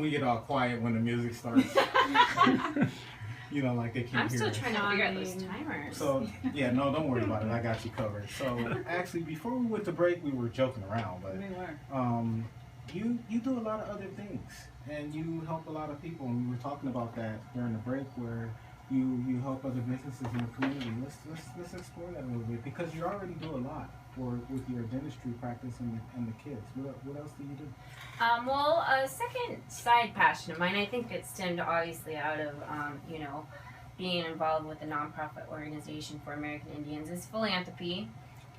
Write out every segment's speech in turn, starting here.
we get all quiet when the music starts. You know, like they can't I'm hear still us. trying to figure out those timers. So, yeah, no, don't worry about it. I got you covered. So, actually, before we went to break, we were joking around, but you do a lot of other things, and you help a lot of people. And we were talking about that during the break, where you help other businesses in the community. Let's explore that a little bit, because you already do a lot with your dentistry practice and the kids. What else do you do? Well, a second side passion of mine, I think it stemmed obviously out of, being involved with a nonprofit organization for American Indians, is philanthropy.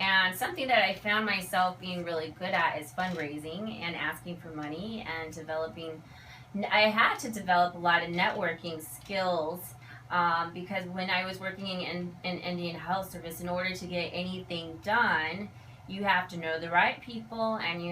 And something that I found myself being really good at is fundraising and asking for money and developing. I had to develop a lot of networking skills because when I was working in Indian Health Service, in order to get anything done, you have to know the right people, and they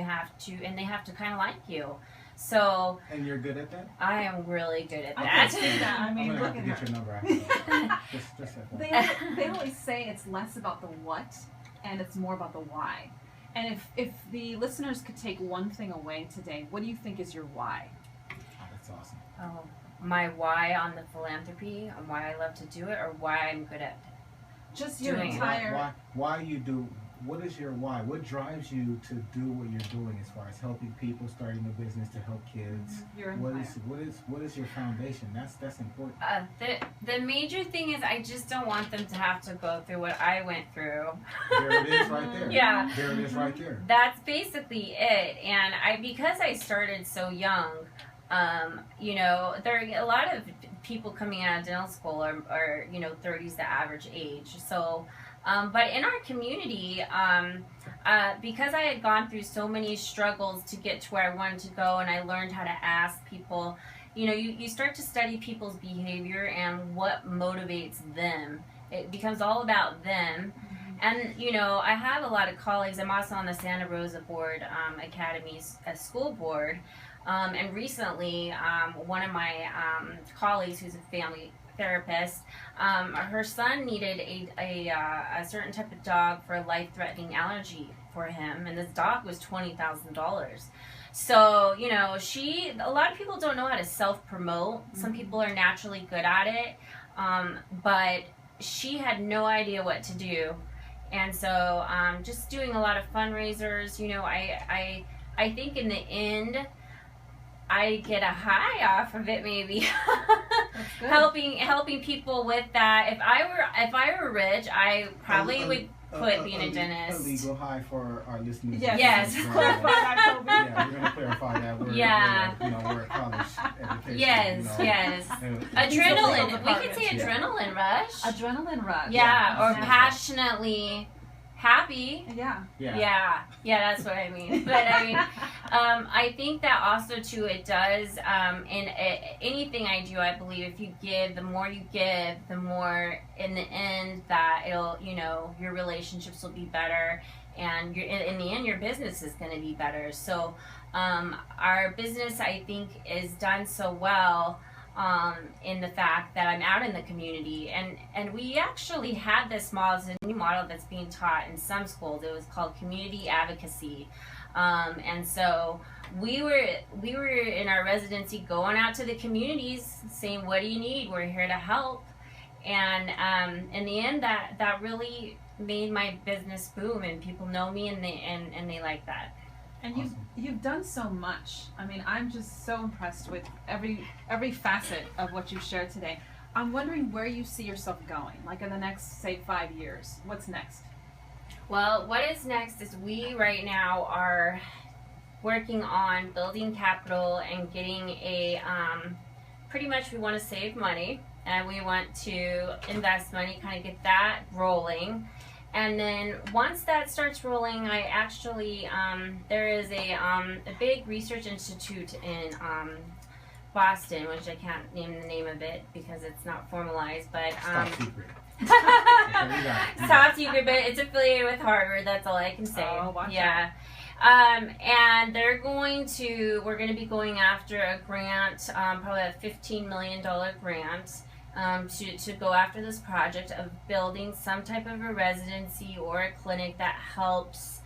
have to kind of like you. So. And you're good at that? I am really good at I that. can see that. I mean, I'm look gonna have at to her. get your number after this. Just They always say it's less about the what and it's more about the why. And if the listeners could take one thing away today, what do you think is your why? Oh, that's awesome. Oh, my why on the philanthropy, and why I love to do it, or why I'm good at Just your doing it. entire. Why you do? What is your why? What drives you to do what you're doing as far as helping people, starting a business to help kids? Your What empire. is your foundation? That's important. The major thing is I just don't want them to have to go through what I went through. There it is, right there. Yeah. There it is, right there. That's basically it. And because I started so young, there are a lot of people coming out of dental school are 30's the average age. So, but in our community, because I had gone through so many struggles to get to where I wanted to go, and I learned how to ask people, you start to study people's behavior and what motivates them. It becomes all about them. And, I have a lot of colleagues. I'm also on the Santa Rosa Board Academy's school board. And recently, one of my colleagues, who's a family therapist, her son needed a certain type of dog for a life-threatening allergy for him, and this dog was $20,000. So, a lot of people don't know how to self-promote. Some people are naturally good at it, but she had no idea what to do. And so, just doing a lot of fundraisers, I think in the end, I get a high off of it, maybe. helping people with that. If I were rich, I probably would quit being a dentist. A legal high for our listeners. Yes. Clarify that, Koby. Yeah, we're gonna clarify that. We're a college education. Yes. Adrenaline. We could say adrenaline rush. Adrenaline rush. Yeah, or passionately happy. Yeah. That's what I mean. But I mean, I think that also too, it does, in anything I do, I believe if you give, the more you give, the more in the end that it'll, your relationships will be better, and in the end, your business is going to be better. So, our business, I think, is done so well in the fact that I'm out in the community, and we actually had this model, it's a new model that's being taught in some schools. It was called community advocacy, and so we were in our residency going out to the communities saying, what do you need? We're here to help. And in the end, that really made my business boom, and people know me, and they like that. And you've done so much. I mean, I'm just so impressed with every facet of what you've shared today. I'm wondering where you see yourself going, like in the next, say, 5 years. What's next? Well, what is next is we right now are working on building capital and getting pretty much we want to save money, and we want to invest money, kind of get that rolling. And then once that starts rolling, I actually, there is a big research institute in Boston, which I can't name the name of it because it's not formalized, but Top secret. Top secret, but it's affiliated with Harvard. That's all I can say. Oh, watch out. And we're going to be going after a grant, probably a $15 million grant. To go after this project of building some type of a residency or a clinic that helps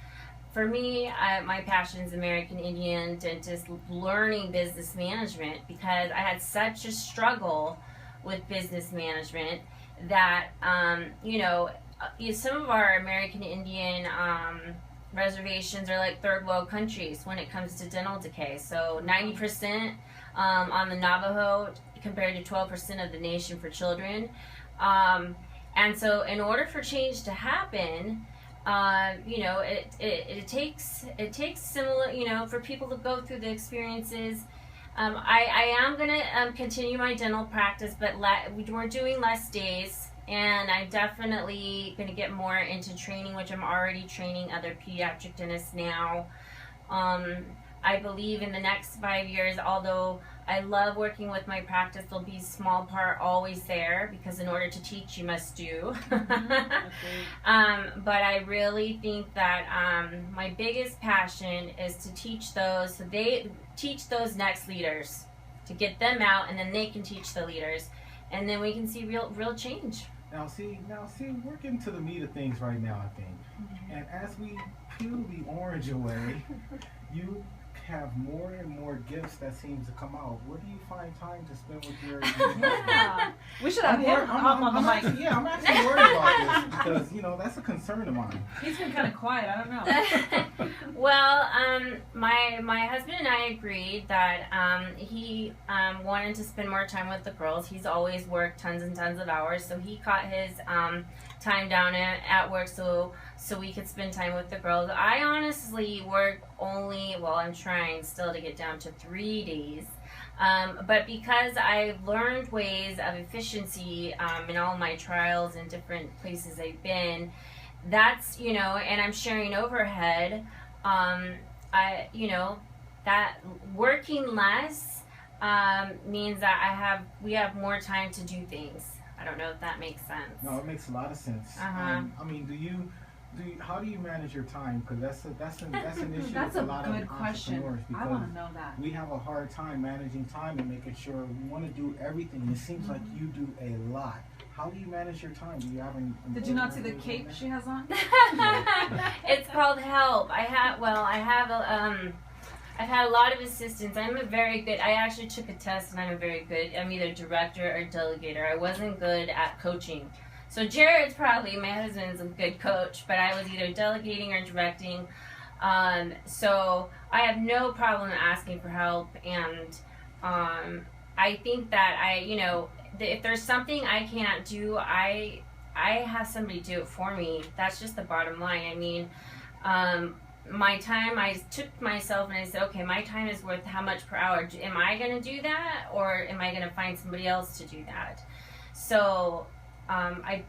for me, my passion is American Indian and just learning business management, because I had such a struggle with business management that, some of our American Indian reservations are like third world countries when it comes to dental decay. So 90% on the Navajo compared to 12% of the nation for children. And so in order for change to happen, it takes similar, for people to go through the experiences. I am going to continue my dental practice, but we're doing less days, and I'm definitely going to get more into training, which I'm already training other pediatric dentists now. I believe in the next 5 years, although I love working with my practice, there'll be a small part always there, because in order to teach, you must do. But I really think that my biggest passion is to teach those, so they teach those next leaders, to get them out, and then they can teach the leaders, and then we can see real change. Now see, we're getting to the meat of things right now, I think. And as we peel the orange away, you have more and more gifts that seems to come out. Where do you find time to spend with your We should have him on the mic. I'm actually worried about this, because that's a concern of mine. He's been kind of quiet. I don't know. Well, my husband and I agreed that he wanted to spend more time with the girls. He's always worked tons and tons of hours, so he caught his time down at work so we could spend time with the girls. I honestly work I'm trying still to get down to 3 days. But because I've learned ways of efficiency in all my trials and different places I've been, that's, and I'm sharing overhead, that working less means that we have more time to do things. I don't know if that makes sense. No, it makes a lot of sense. Uh-huh. How do you manage your time? Because that's an issue That's with a lot of good question. entrepreneurs. I Because want to know that. we have a hard time managing time and making sure we want to do everything. It seems like you do a lot. How do you manage your time? Do you have any? Did you not see the cape she has on? It's called help. I've had a lot of assistants. I actually took a test, and I'm either director or delegator. I wasn't good at coaching. So Jared's my husband's a good coach, but I was either delegating or directing. So I have no problem asking for help, and I think that if there's something I can't do, I have somebody do it for me. That's just the bottom line. I mean, my time, I took myself and I said, okay, my time is worth how much per hour? Am I going to do that, or am I going to find somebody else to do that? So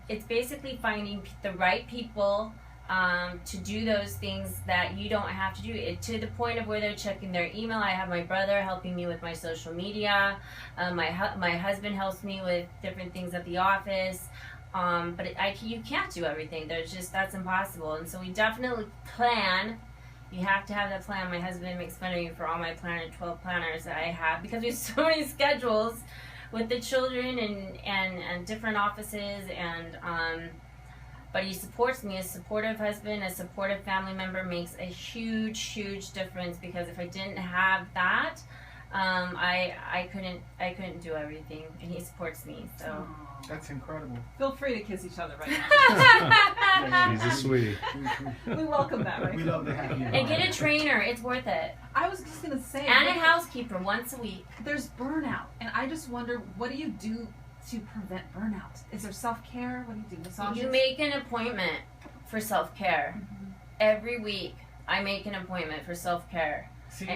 it's basically finding the right people to do those things that you don't have to do, to the point of where they're checking their email. I have my brother helping me with my social media. My husband helps me with different things at the office. But you can't do everything. That's impossible. And so we definitely plan. You have to have that plan. My husband makes fun of me for all my 12 planners that I have, because we have so many schedules with the children and different offices, but he supports me. A supportive husband, a supportive family member makes a huge difference, because if I didn't have that, I couldn't do everything, and he supports me. So that's incredible. Feel free to kiss each other right now. He's a sweetie. We welcome that, right? We love to have you. And get a trainer. It's worth it. I was just gonna say. And a housekeeper once a week. There's burnout, and I just wonder, what do you do to prevent burnout? Is there self-care? What do you do? Massages? You make an appointment for self-care. Mm-hmm. Every week, I make an appointment for self-care. See,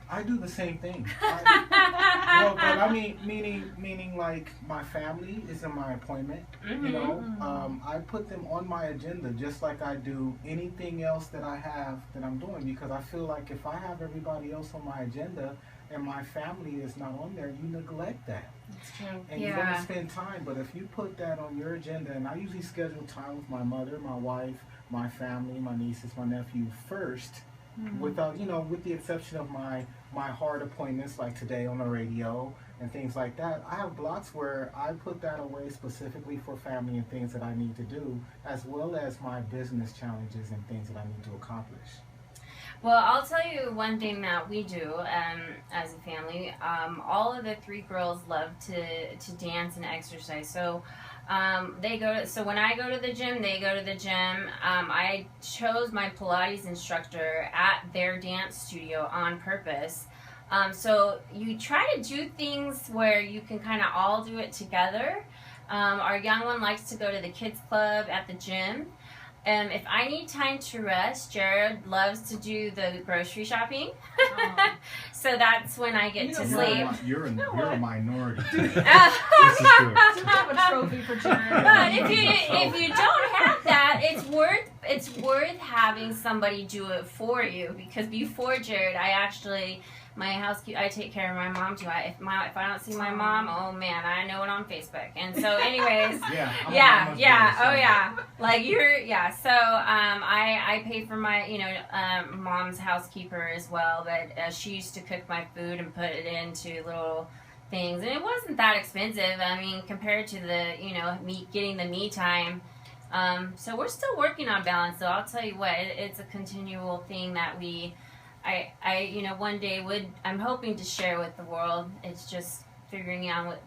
I do the same thing. But meaning like my family is in my appointment. Mm-hmm. I put them on my agenda just like I do anything else that I have that I'm doing, because I feel like if I have everybody else on my agenda and my family is not on there, you neglect that. That's true. And you're going to spend time, but if you put that on your agenda, and I usually schedule time with my mother, my wife, my family, my nieces, my nephew first. Mm-hmm. Without, with the exception of my hard appointments like today on the radio and things like that, I have blocks where I put that away specifically for family and things that I need to do, as well as my business challenges and things that I need to accomplish. Well, I'll tell you one thing that we do as a family. All of the 3 girls love to dance and exercise. So so when I go to the gym, they go to the gym. I chose my Pilates instructor at their dance studio on purpose. So you try to do things where you can kind of all do it together. Our young one likes to go to the kids club at the gym. If I need time to rest, Jared loves to do the grocery shopping. So that's when I get to sleep. You're a minority. This is true. To have a trophy for Jared. But if you don't have that, it's worth having somebody do it for you, because before Jared, my housekeeper, I take care of my mom too. If I don't see my mom, oh man, I know it on Facebook. And so, anyways, So I pay for my mom's housekeeper as well. But she used to cook my food and put it into little things, and it wasn't that expensive. I mean, compared to the getting the me time. So we're still working on balance. So I'll tell you what, it's a continual thing that I one day I'm hoping to share with the world. It's just figuring out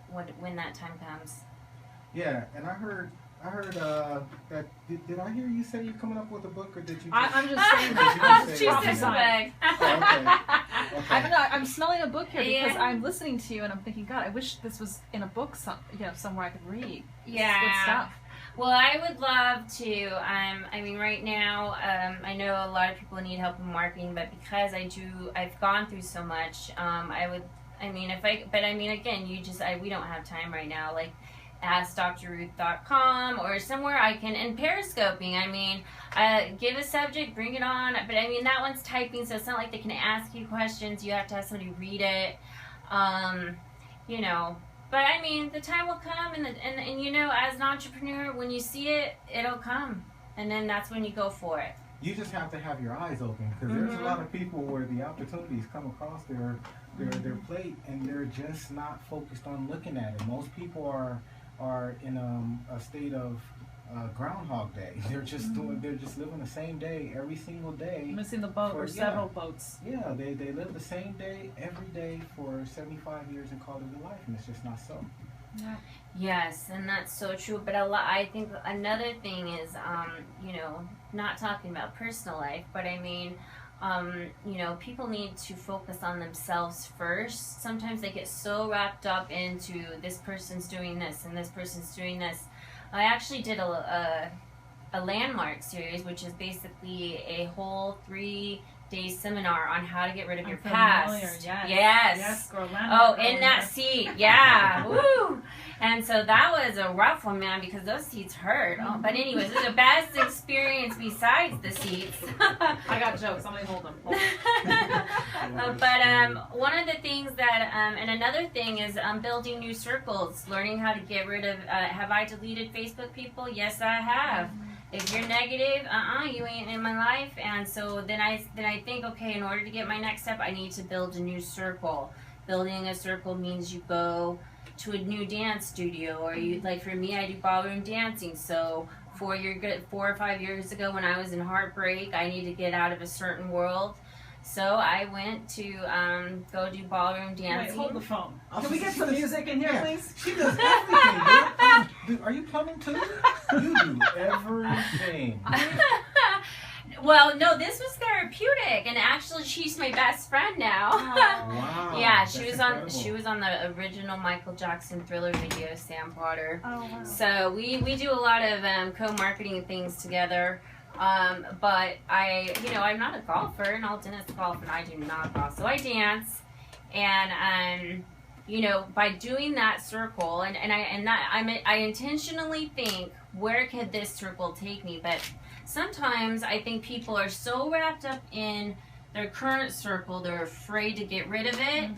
when that time comes. Yeah, and I heard that did I hear you say you're coming up with a book, or did you? I'm just saying. She's prophesying. Okay. I'm smelling a book here because I'm listening to you and I'm thinking, God, I wish this was in a book, somewhere I could read. Yeah. Good stuff. Well, I would love to. I mean, right now, I know a lot of people need help in marketing, but because I've gone through so much. We don't have time right now. Like, AskDrRuth.com or somewhere I can, and periscoping. I mean, give a subject, bring it on. But I mean, that one's typing, so it's not like they can ask you questions. You have to have somebody read it. But I mean, the time will come, and as an entrepreneur, when you see it, it'll come, and then that's when you go for it. You just have to have your eyes open, because there's a lot of people where the opportunities come across their plate, and they're just not focused on looking at it. Most people are in a state of Groundhog Day. They're just they're just living the same day every single day. Missing the boat or several boats. Yeah, they live the same day every day for 75 years and call it their life, and it's just not so. Yeah. Yes, and that's so true. But I think another thing is, not talking about personal life, but I mean, people need to focus on themselves first. Sometimes they get so wrapped up into this person's doing this and this person's doing this. I actually did a landmark series, which is basically a whole 3-day seminar on how to get rid of your past. Yes, girl, in that seat. Yeah. Woo. And so that was a rough one, man, because those seats hurt. Oh, but anyways, it was the best experience besides the seats. I got jokes. Somebody hold them. But one of the things that, and another thing is building new circles, learning how to get rid of, have I deleted Facebook people? Yes, I have. If you're negative, you ain't in my life. And so then I think, okay, in order to get my next step, I need to build a new circle. Building a circle means you go to a new dance studio, or for me, I do ballroom dancing. So 4 or 5 years ago, when I was in heartbreak, I need to get out of a certain world. So I went to go do ballroom dancing. Wait, hold the phone. Can we get some music in here, please? She does everything. Are you plumbing too? You do everything. Well, no, this was therapeutic, and actually, she's my best friend now. Wow. Yeah, she was on the original Michael Jackson Thriller video, Sam Potter. Oh, wow. So we do a lot of co-marketing things together. But I'm not a golfer, and all dentists golf, and I do not golf. So I dance, and by doing that circle, I intentionally think, where could this circle take me? But sometimes I think people are so wrapped up in their current circle, they're afraid to get rid of it,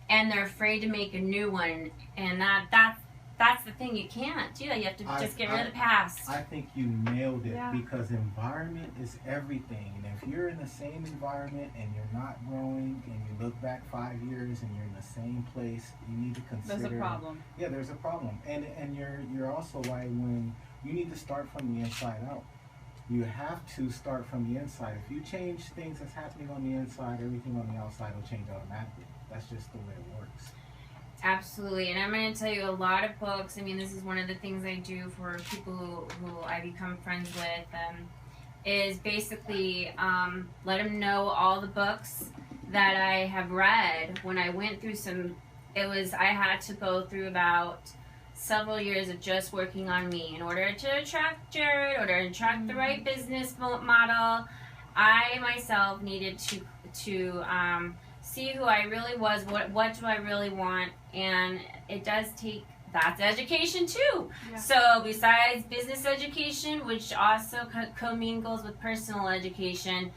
and they're afraid to make a new one. And that's the thing. You can't do that. You have to just get rid of the past. I think you nailed it, because environment is everything. And if you're in the same environment and you're not growing, and you look back 5 years and you're in the same place, you need to consider. There's a problem. Yeah, there's a problem. And you're also right, when you need to start from the inside out. you have to start from the inside. If you change things that's happening on the inside, everything on the outside will change automatically. That's just the way it works. Absolutely, and I'm going to tell you a lot of books. I mean, this is one of the things I do for people who I become friends with, is basically let them know all the books that I have read. When I went through I had to go through about several years of just working on me in order to attract Jared, in order to attract the right business model. I myself needed to see who I really was, what do I really want, and it does take, that's education too. Yeah. So besides business education, which also commingles with personal education,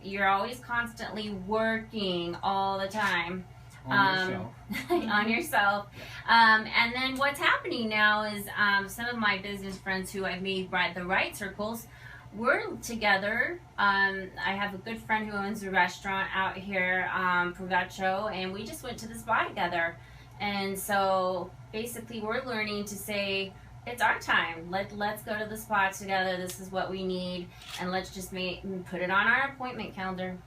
you're always constantly working all the time on yourself. And then what's happening now is some of my business friends who I've made the right circles, we're together. I have a good friend who owns a restaurant out here, Provecho, and we just went to the spa together. And so basically we're learning to say, it's our time. Let's go to the spa together. This is what we need, and let's just put it on our appointment calendar.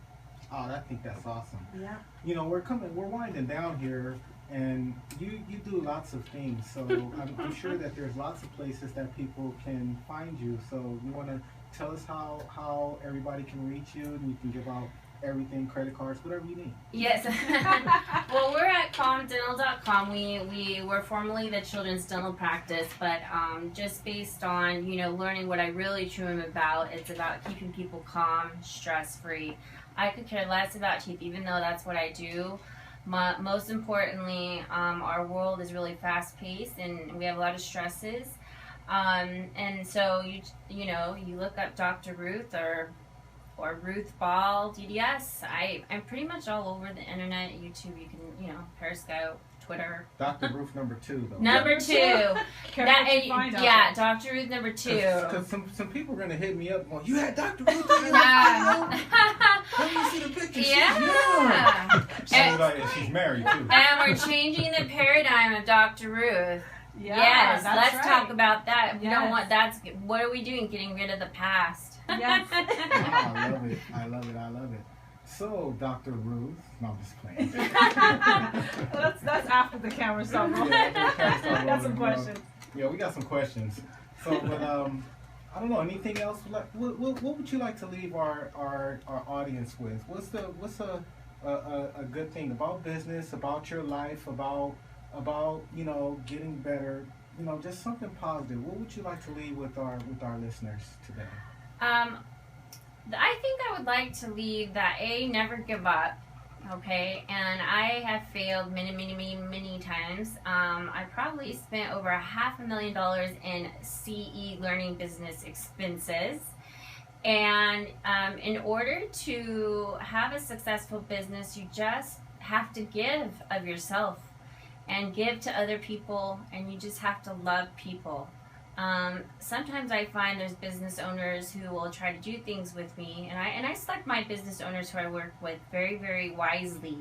Oh, I think that's awesome. Yeah. You know, we're winding down here, and you do lots of things. So I'm sure that there's lots of places that people can find you. So you want to tell us how everybody can reach you, and you can give out everything, credit cards, whatever you need. Yes. Well, we're at calmdental.com. We were formerly the children's dental practice, but just based on, learning what I really truly am about, it's about keeping people calm, stress-free. I could care less about teeth, even though that's what I do. Most importantly, our world is really fast-paced, and we have a lot of stresses. And so you look up Dr. Ruth or Ruth Bol, DDS. I'm pretty much all over the internet, YouTube. You can, Periscope, Twitter. Dr. Ruth number 2, though. Number 2. Dr. Ruth number 2. Because some people are gonna hit me up going, "You had Dr. Ruth on your video? Let me see the picture." Yeah. And she's married too. And we're changing the paradigm of Dr. Ruth. Yes, let's talk about that. We don't want what are we doing? Getting rid of the past. Yes. I love it. So, Dr. Ruth, no, I'm just playing. that's after the camera stop rolling. Yeah, got some questions. Yeah, we got some questions. So, but I don't know. Anything else? What would you like to leave our audience with? What's a good thing about business, about your life, about getting better? Just something positive. What would you like to leave with our listeners today? I think I would like to leave that never give up, okay? And I have failed many times. I probably spent over $500,000 in CE learning business expenses. And in order to have a successful business, you just have to give of yourself and give to other people, and you just have to love people. Sometimes I find there's business owners who will try to do things with me, and I select my business owners who I work with very, very wisely,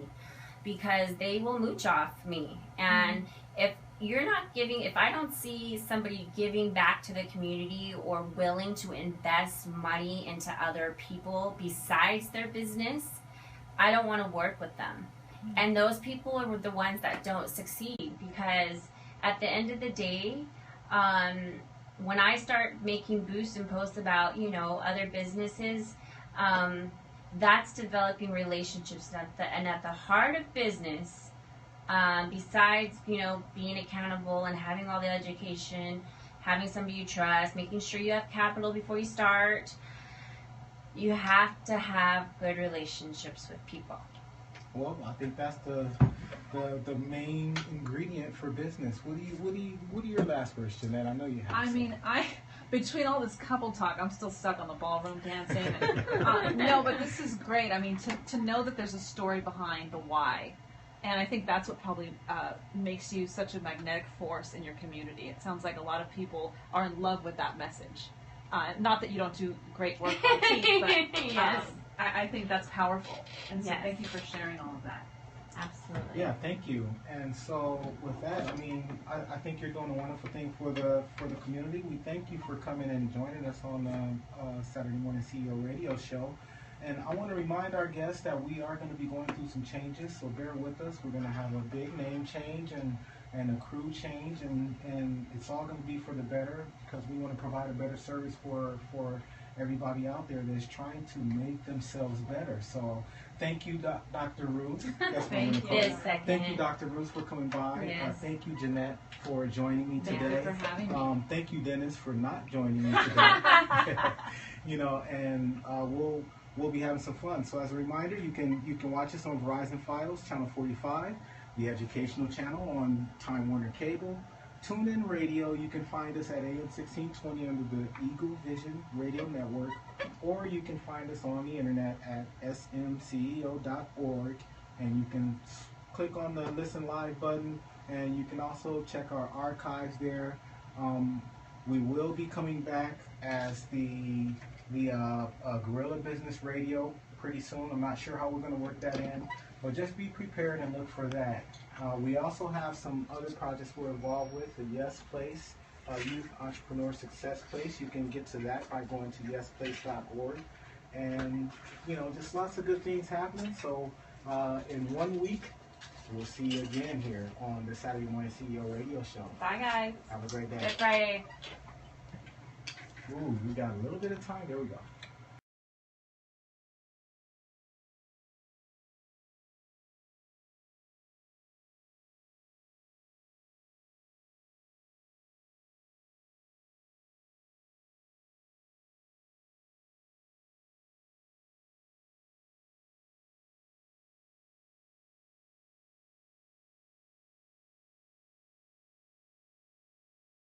because they will mooch off me. And if you're not giving, if I don't see somebody giving back to the community or willing to invest money into other people besides their business, I don't want to work with them. And those people are the ones that don't succeed, because at the end of the day, when I start making boosts and posts about, other businesses, that's developing relationships. And at the heart of business, besides, being accountable and having all the education, having somebody you trust, making sure you have capital before you start, you have to have good relationships with people. Well, I think that's the main ingredient for business. What are your last words, Jeannette? I know you have. Between all this couple talk, I'm still stuck on the ballroom dancing. No, but this is great. I mean, to know that there's a story behind the why, and I think that's what probably makes you such a magnetic force in your community. It sounds like a lot of people are in love with that message. Not that you don't do great work on teeth, but yes. I think that's powerful. And so thank you for sharing all of that. Absolutely. Yeah, thank you. And so with that, I mean, I think you're doing a wonderful thing for the community. We thank you for coming and joining us on the Saturday Morning CEO Radio Show. And I want to remind our guests that we are going to be going through some changes, so bear with us. We're going to have a big name change and a crew change, and it's all going to be for the better, because we want to provide a better service for everybody out there that's trying to make themselves better. So thank you, Dr. Ruth. That's what I'm gonna call you. Thank you, Dr. Ruth, for coming by. Yes. Thank you, Jeannette, for joining me today. Thank you for having me. Thank you, Dennis, for not joining me today. You know, and we'll be having some fun. So as a reminder, you can watch us on Verizon Files, Channel 45, the educational channel on Time Warner Cable, TuneIn Radio. You can find us at AM 1620 under the Eagle Vision Radio Network, or you can find us on the internet at smceo.org, and you can click on the Listen Live button, and you can also check our archives there. We will be coming back as the Guerrilla Business Radio pretty soon. I'm not sure how we're going to work that in, but just be prepared and look for that. We also have some other projects we're involved with, the Yes Place, Youth Entrepreneur Success Place. You can get to that by going to yesplace.org. And, you know, just lots of good things happening. So in 1 week, we'll see you again here on the Saturday Morning CEO Radio Show. Bye, guys. Have a great day. Good Friday. Ooh, we got a little bit of time. There we go.